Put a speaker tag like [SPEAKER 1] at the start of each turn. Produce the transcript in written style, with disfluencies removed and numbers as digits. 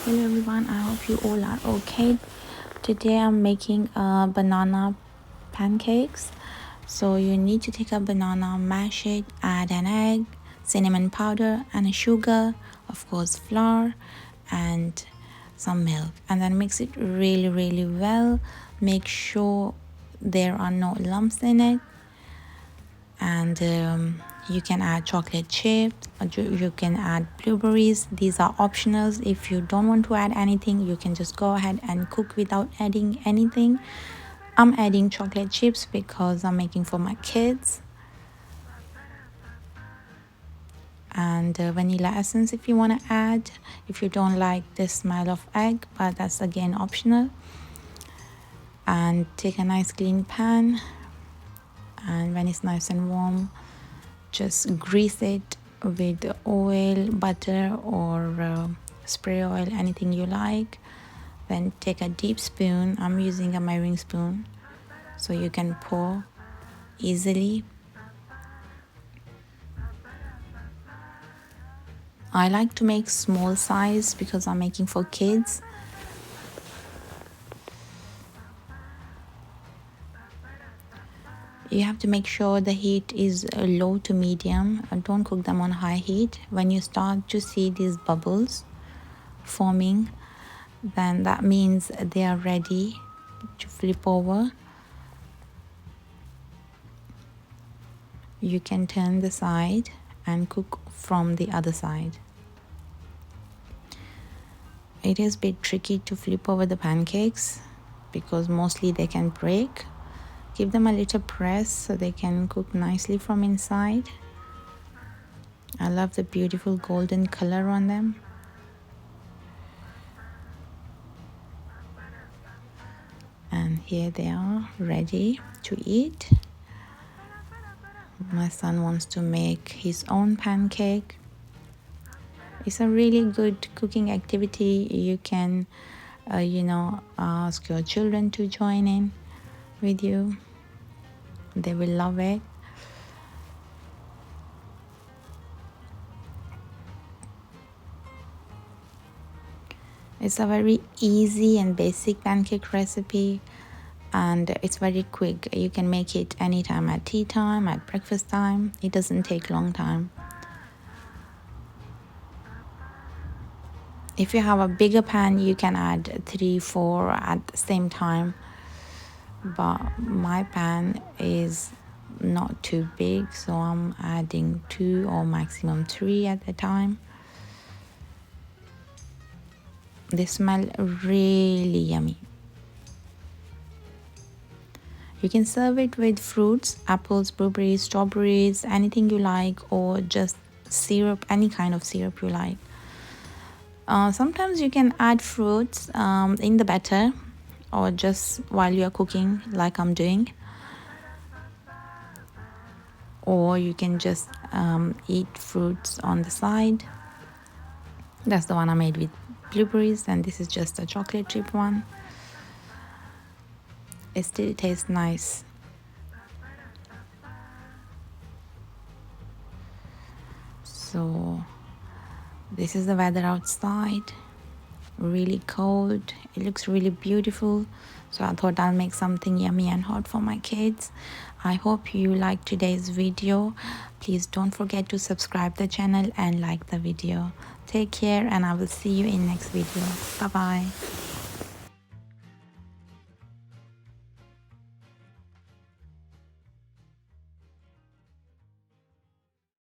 [SPEAKER 1] Hello everyone, I hope you all are okay. Today I'm making banana pancakes. So you need to take a banana, mash it, add an egg, cinnamon powder and a sugar, of course flour and some milk, and then mix it really well. Make sure there are no lumps in it, and you can add chocolate chips, or you can add blueberries. These are optionals. If you don't want to add anything, you can just go ahead and cook without adding anything. I'm adding chocolate chips because I'm making for my kids, and vanilla essence if you want to add, if you don't like the smell of egg, but that's again optional. And take a nice clean pan, and when it's nice and warm, just grease it with oil, butter, or spray oil, anything you like. Then take a deep spoon. I'm using a measuring spoon so you can pour easily. I like to make small size because I'm making for kids. You have to make sure the heat is low to medium. Don't cook them on high heat. When you start to see these bubbles forming, then that means they are ready to flip over. You can turn the side and cook from the other side. It is a bit tricky to flip over the pancakes because mostly they can break. Give them a little press so they can cook nicely from inside. I love the beautiful golden color on them. And here they are, ready to eat. My son wants to make his own pancake. It's a really good cooking activity. You can, ask your children to join in with you. They will love it. It's a very easy and basic pancake recipe, and it's very quick. You can make it anytime, at tea time, at breakfast time. It doesn't take long time. If you have a bigger pan, you can add 3-4 at the same time, but my pan is not too big, so I'm adding 2 or maximum 3 at a time. They smell really yummy. You can serve it with fruits, apples, blueberries, strawberries, anything you like, or just syrup, any kind of syrup you like. Sometimes you can add fruits in the batter, or just while you are cooking, like I'm doing. Or you can just eat fruits on the side. That's the one I made with blueberries, and this is just a chocolate chip one. It still tastes nice. So this is the weather outside, really cold. It looks really beautiful, so I thought I'll make something yummy and hot for my kids. I hope you liked today's video. Please don't forget to subscribe the channel and like the video. Take care, and I will see you in next video. Bye bye.